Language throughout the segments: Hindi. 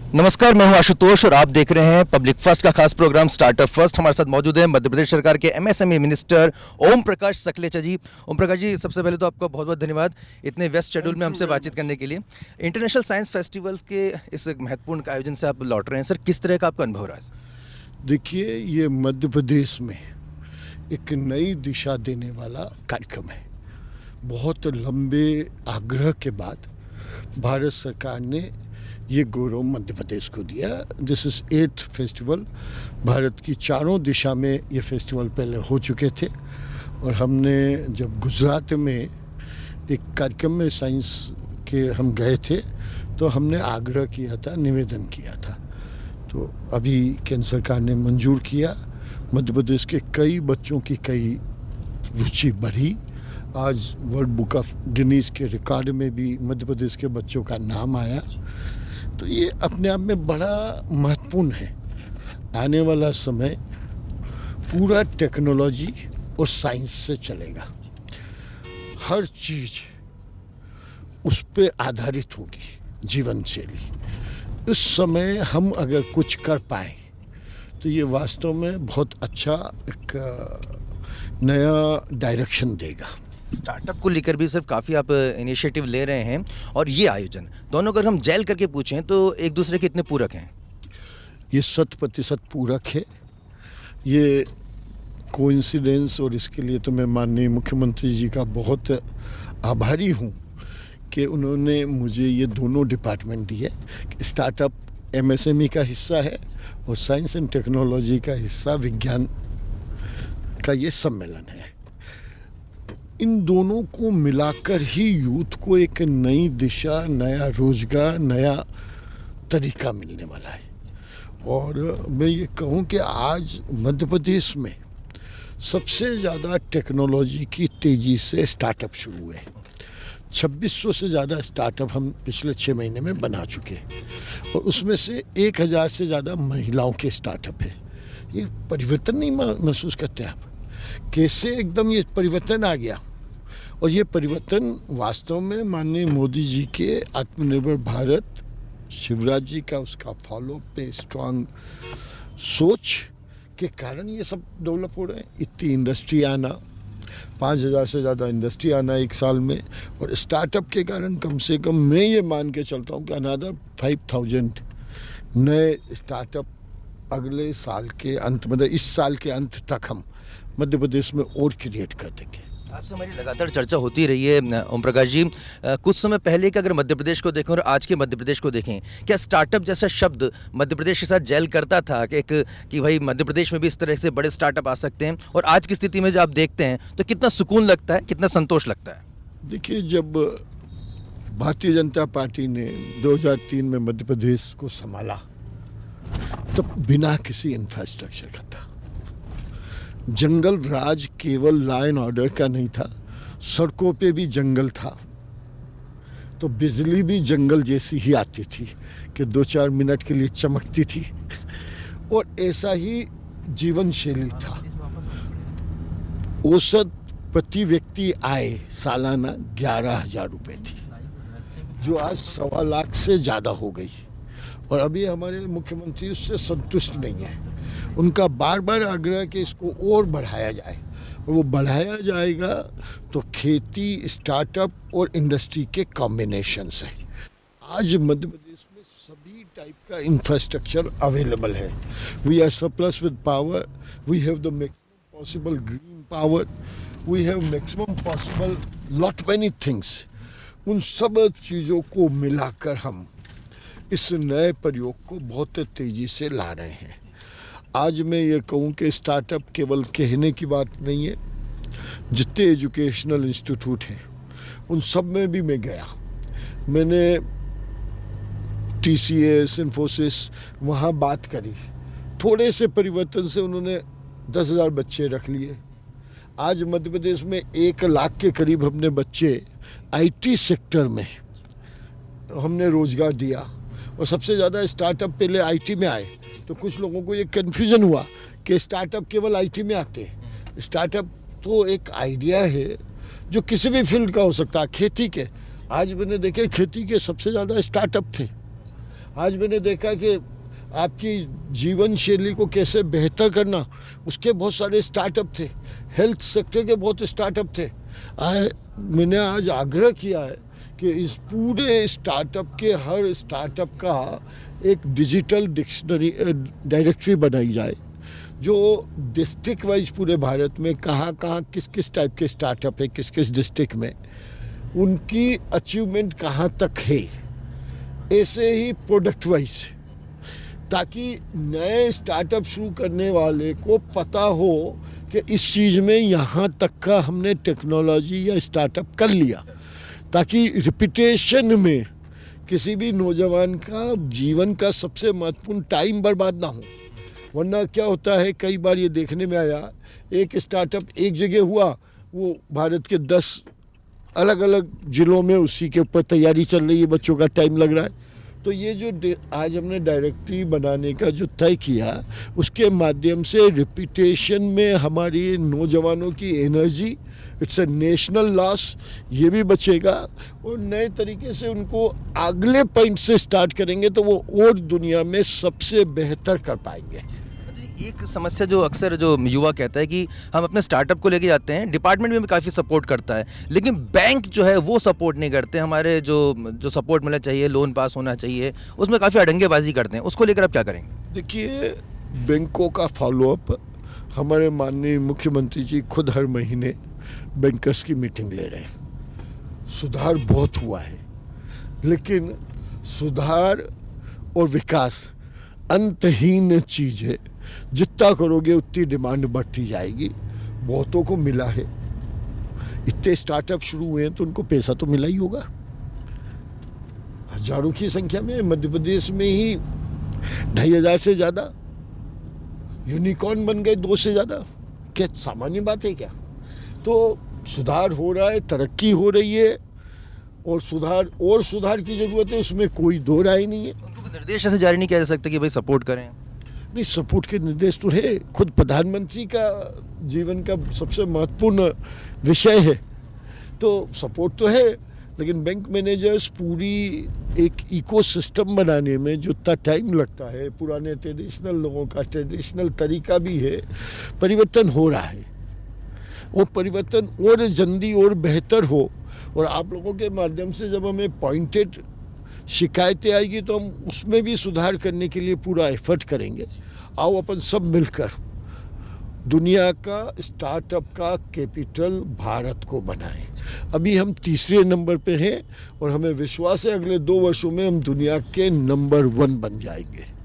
नमस्कार, मैं हूं आशुतोष और आप देख रहे हैं पब्लिक फर्स्ट का खास प्रोग्राम स्टार्टअप फर्स्ट। हमारे साथ मौजूद हैं मध्य प्रदेश सरकार के एमएसएमई मिनिस्टर ओम प्रकाश सकलेचा जी। ओम प्रकाश जी, सबसे पहले तो आपका बहुत बहुत धन्यवाद इतने व्यस्त शेड्यूल में हमसे बातचीत करने के लिए। इंटरनेशनल साइंस फेस्टिवल्स के इस महत्वपूर्ण आयोजन से आप लौट रहे हैं सर, किस तरह का आपका अनुभव रहा है? देखिए, ये मध्य प्रदेश में एक नई दिशा देने वाला कार्यक्रम है। बहुत लंबे आग्रह के बाद भारत सरकार ने ये गौरव मध्य प्रदेश को दिया। This is 8th festival. Bharat की चारों दिशा में ये फेस्टिवल पहले हो चुके थे और हमने जब गुजरात में एक कार्यक्रम में साइंस के हम गए थे तो हमने आग्रह किया था, निवेदन किया था। तो अभी केंद्र सरकार ने मंजूर किया। मध्य प्रदेश के कई बच्चों की कई रुचि बढ़ी। आज वर्ल्ड बुक ऑफ गिनीज के रिकॉर्ड में भी मध्य प्रदेश के बच्चों का नाम आया। तो ये अपने आप में बड़ा महत्वपूर्ण है। आने वाला समय पूरा टेक्नोलॉजी और साइंस से चलेगा। हर चीज़ उस पर आधारित होगी, जीवन शैली। इस समय हम अगर कुछ कर पाए तो ये वास्तव में बहुत अच्छा एक नया डायरेक्शन देगा। स्टार्टअप को लेकर भी सर काफ़ी आप इनिशिएटिव ले रहे हैं और ये आयोजन दोनों अगर हम जेल करके पूछें तो एक दूसरे के इतने पूरक हैं? ये 100% पूरक है। ये कोइंसिडेंस, और इसके लिए तो मैं माननीय मुख्यमंत्री जी का बहुत आभारी हूँ कि उन्होंने मुझे ये दोनों डिपार्टमेंट दिए। स्टार्टअप एमएसएमई का हिस्सा है और साइंस एंड टेक्नोलॉजी का हिस्सा विज्ञान का ये सम्मेलन है। इन दोनों को मिलाकर ही यूथ को एक नई दिशा, नया रोजगार, नया तरीका मिलने वाला है। और मैं ये कहूँ कि आज मध्य प्रदेश में सबसे ज़्यादा टेक्नोलॉजी की तेज़ी से स्टार्टअप शुरू हुए। 2600 से ज़्यादा स्टार्टअप हम पिछले 6 महीने में बना चुके और उसमें से 1000 से ज़्यादा महिलाओं के स्टार्टअप है। ये परिवर्तन नहीं महसूस करते आप? कैसे एकदम ये परिवर्तन आ गया। और ये परिवर्तन वास्तव में माननीय मोदी जी के आत्मनिर्भर भारत, शिवराज जी का उसका फॉलो पे स्ट्रांग सोच के कारण ये सब डेवलप हो रहे हैं। इतनी इंडस्ट्री आना, 5000 से ज़्यादा इंडस्ट्री आना एक साल में, और स्टार्टअप के कारण कम से कम मैं ये मान के चलता हूँ कि अनदर 5000 नए स्टार्टअप अगले साल के अंत, मतलब इस साल के अंत तक हम मध्य प्रदेश में और क्रिएट कर देंगे। आपसे हमारी लगातार चर्चा होती रही है ओम प्रकाश जी। कुछ समय पहले के अगर मध्य प्रदेश को देखें और आज के मध्य प्रदेश को देखें, क्या स्टार्टअप जैसा शब्द मध्य प्रदेश के साथ जेल करता था कि भाई मध्य प्रदेश में भी इस तरह से बड़े स्टार्टअप आ सकते हैं? और आज की स्थिति में जब आप देखते हैं तो कितना सुकून लगता है, कितना संतोष लगता है? देखिए, जब भारतीय जनता पार्टी ने 2003 में मध्य प्रदेश को संभाला तब बिना किसी इंफ्रास्ट्रक्चर का था। जंगल राज केवल लॉ एंड ऑर्डर का नहीं था, सड़कों पे भी जंगल था। तो बिजली भी जंगल जैसी ही आती थी कि 2-4 मिनट के लिए चमकती थी। और ऐसा ही जीवन शैली था। औसत प्रति व्यक्ति आय सालाना 11,000 रुपये थी, जो आज 1.25 लाख से ज़्यादा हो गई। और अभी हमारे मुख्यमंत्री उससे संतुष्ट नहीं है। उनका बार बार आग्रह कि इसको और बढ़ाया जाए, और वो बढ़ाया जाएगा तो खेती, स्टार्टअप और इंडस्ट्री के कॉम्बिनेशन से। आज मध्य प्रदेश में सभी टाइप का इंफ्रास्ट्रक्चर अवेलेबल है। We are surplus with power, we have the maximum possible green power, we have maximum possible lot many things. उन सब चीज़ों को मिलाकर हम इस नए प्रयोग को बहुत तेज़ी से ला रहे हैं। आज मैं ये कहूँ कि स्टार्टअप केवल कहने की बात नहीं है। जितने एजुकेशनल इंस्टीट्यूट हैं उन सब में भी मैं गया। मैंने TCS, इन्फोसिस, वहाँ बात करी। थोड़े से परिवर्तन से उन्होंने 10,000 बच्चे रख लिए। आज मध्य प्रदेश में 1 लाख के करीब हमने बच्चे IT सेक्टर में हमने रोजगार दिया। और सबसे ज़्यादा स्टार्टअप पहले IT में आए, तो कुछ लोगों को ये कन्फ्यूज़न हुआ कि स्टार्टअप केवल IT में आते हैं। स्टार्टअप तो एक आइडिया है जो किसी भी फील्ड का हो सकता है। खेती के, आज मैंने देखे खेती के सबसे ज़्यादा स्टार्टअप थे। आज मैंने देखा कि आपकी जीवन शैली को कैसे बेहतर करना, उसके बहुत सारे स्टार्टअप थे। हेल्थ सेक्टर के बहुत स्टार्टअप थे। मैंने आज आग्रह किया है कि इस पूरे स्टार्टअप के हर स्टार्टअप का एक डिजिटल डिक्शनरी डायरेक्टरी बनाई जाए, जो डिस्ट्रिक्ट वाइज पूरे भारत में कहाँ कहाँ किस किस टाइप के स्टार्टअप है, किस किस डिस्ट्रिक्ट में उनकी अचीवमेंट कहाँ तक है, ऐसे ही प्रोडक्ट वाइज, ताकि नए स्टार्टअप शुरू करने वाले को पता हो कि इस चीज़ में यहाँ तक का हमने टेक्नोलॉजी या स्टार्टअप कर लिया, ताकि रिपीटेशन में किसी भी नौजवान का जीवन का सबसे महत्वपूर्ण टाइम बर्बाद ना हो। वरना क्या होता है, कई बार ये देखने में आया, एक स्टार्टअप एक जगह हुआ, वो भारत के 10 अलग अलग ज़िलों में उसी के ऊपर तैयारी चल रही है, बच्चों का टाइम लग रहा है। तो ये जो आज हमने डायरेक्टरी बनाने का जो तय किया, उसके माध्यम से रिपीटेशन में हमारी नौजवानों की energy, it's a national loss, ये भी बचेगा और नए तरीके से उनको अगले पॉइंट से स्टार्ट करेंगे तो वो और दुनिया में सबसे बेहतर कर पाएंगे। एक समस्या जो अक्सर जो युवा कहता है कि हम अपने स्टार्टअप को लेके जाते हैं, डिपार्टमेंट में भी काफ़ी सपोर्ट करता है, लेकिन बैंक जो है वो सपोर्ट नहीं करते। हमारे जो सपोर्ट मिलना चाहिए, लोन पास होना चाहिए, उसमें काफ़ी अड़ंगेबाजी करते हैं। उसको लेकर आप क्या करेंगे? देखिए, बैंकों का फॉलोअप, हमारे माननीय मुख्यमंत्री जी खुद हर महीने बैंकर्स की मीटिंग ले रहे हैं। सुधार बहुत हुआ है, लेकिन सुधार और विकास अंतहीन चीज़ है। जितना करोगे उतनी डिमांड बढ़ती जाएगी। बहुतों को मिला है, इतने स्टार्टअप शुरू हुए हैं तो उनको पैसा तो मिला ही होगा। हजारों की संख्या में मध्य प्रदेश में ही 2500 से ज़्यादा यूनिकॉर्न बन गए, 2 से ज़्यादा। क्या सामान्य बात है क्या? तो सुधार हो रहा है, तरक्की हो रही है और सुधार की ज़रूरत है, उसमें कोई दो राय नहीं है। उनको निर्देश ऐसे जारी नहीं किया जा सकता कि भाई सपोर्ट करें? नहीं, सपोर्ट के निर्देश तो है, खुद प्रधानमंत्री का जीवन का सबसे महत्वपूर्ण विषय है, तो सपोर्ट तो है। लेकिन बैंक मैनेजर्स पूरी एक इकोसिस्टम बनाने में जो इतना टाइम लगता है, पुराने ट्रेडिशनल लोगों का ट्रेडिशनल तरीका भी है, परिवर्तन हो रहा है। वो परिवर्तन और जल्दी और बेहतर हो, और आप लोगों के माध्यम से जब हमें पॉइंटेड शिकायतें आएगी तो हम उसमें भी सुधार करने के लिए पूरा एफर्ट करेंगे। आओ अपन सब मिलकर दुनिया का स्टार्टअप का कैपिटल भारत को बनाएं। अभी हम 3रे नंबर पे हैं और हमें विश्वास है अगले 2 वर्षों में हम दुनिया के नंबर 1 बन जाएंगे।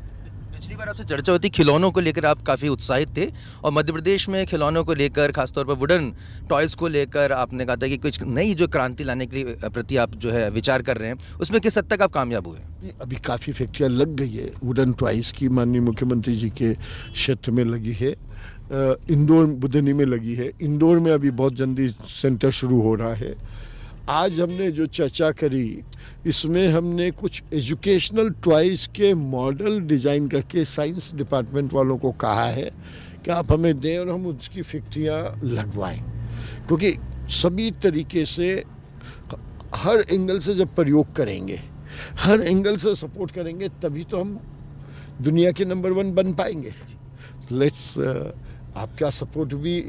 पिछली बार आपसे चर्चा होती, खिलौनों को लेकर आप काफ़ी उत्साहित थे और मध्य प्रदेश में खिलौनों को लेकर, खासतौर पर वुडन टॉयज़ को लेकर आपने कहा था कि कुछ नई जो क्रांति लाने के लिए प्रति आप जो है विचार कर रहे हैं, उसमें किस हद तक आप कामयाब हुए? अभी काफ़ी फैक्ट्रियाँ लग गई है वुडन टॉयज़ की, माननीय मुख्यमंत्री जी के क्षेत्र में लगी है, इंदौर बुधनी में लगी है, इंदौर में अभी बहुत जल्दी सेंटर शुरू हो रहा है। आज हमने जो चर्चा करी, इसमें हमने कुछ एजुकेशनल टॉयज़ के मॉडल डिज़ाइन करके साइंस डिपार्टमेंट वालों को कहा है कि आप हमें दें और हम उसकी फैक्ट्रियाँ लगवाएं, क्योंकि सभी तरीके से हर एंगल से जब प्रयोग करेंगे, हर एंगल से सपोर्ट करेंगे, तभी तो हम दुनिया के नंबर 1 बन पाएंगे। लेट्स आपका सपोर्ट भी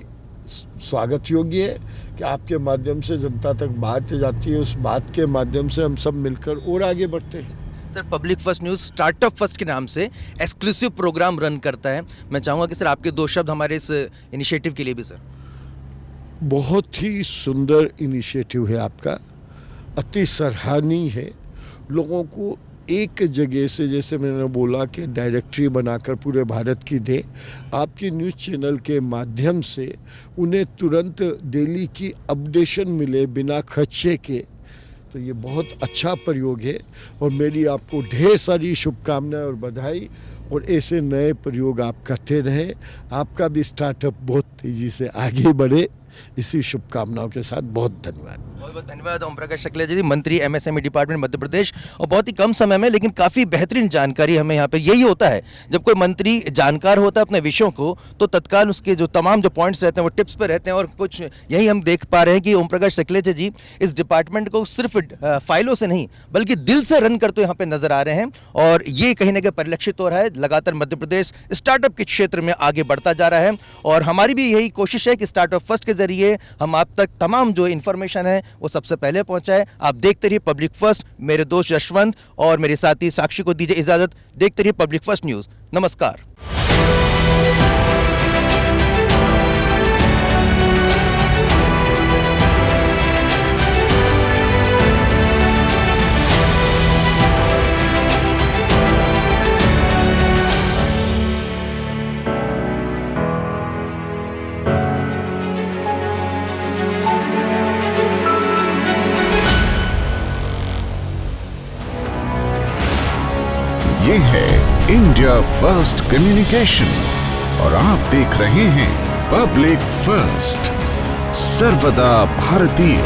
स्वागत योग्य है कि आपके माध्यम से जनता तक बात जाती है, उस बात के माध्यम से हम सब मिलकर और आगे बढ़ते हैं। Sir, public first news startup first के नाम से एक्सक्लूसिव प्रोग्राम रन करता है। मैं चाहूँगा कि सर आपके 2 शब्द हमारे इस इनिशिएटिव के लिए भी। सर, बहुत ही सुंदर इनिशिएटिव है आपका, अति सराहनीय है। लोगों को एक जगह से, जैसे मैंने बोला कि डायरेक्टरी बनाकर पूरे भारत की दे, आपके न्यूज़ चैनल के माध्यम से उन्हें तुरंत डेली की अपडेशन मिले बिना खर्चे के, तो ये बहुत अच्छा प्रयोग है। और मेरी आपको ढेर सारी शुभकामनाएं और बधाई, और ऐसे नए प्रयोग आप करते रहें। आपका भी स्टार्टअप बहुत तेज़ी से आगे बढ़े, इसी शुभकामनाओं के साथ बहुत धन्यवाद। बहुत बहुत धन्यवाद ओम प्रकाश सकलेचा जी, मंत्री एमएसएमई डिपार्टमेंट मध्य प्रदेश। और बहुत ही कम समय में लेकिन काफ़ी बेहतरीन जानकारी हमें यहाँ पे यही होता है, जब कोई मंत्री जानकार होता है अपने विषयों को तो तत्काल उसके जो तमाम जो पॉइंट्स रहते हैं वो टिप्स पे रहते हैं। और कुछ यही हम देख पा रहे हैं कि ओम प्रकाश सकलेचा जी इस डिपार्टमेंट को सिर्फ फाइलों से नहीं बल्कि दिल से रन करते यहाँ पे नजर आ रहे हैं। और ये कहीं ना कहीं परिलक्षित हो रहा है, लगातार मध्य प्रदेश स्टार्टअप के क्षेत्र में आगे बढ़ता जा रहा है। और हमारी भी यही कोशिश है कि स्टार्टअप फर्स्ट के जरिए हम आप तक तमाम जो इन्फॉर्मेशन है वो सबसे पहले पहुंचाए। आप देखते रहिए पब्लिक फर्स्ट। मेरे दोस्त यशवंत और मेरे साथी साक्षी को दीजिए इजाजत। देखते रहिए पब्लिक फर्स्ट न्यूज़। नमस्कार। ये है इंडिया फर्स्ट कम्युनिकेशन और आप देख रहे हैं पब्लिक फर्स्ट, सर्वदा भारतीय।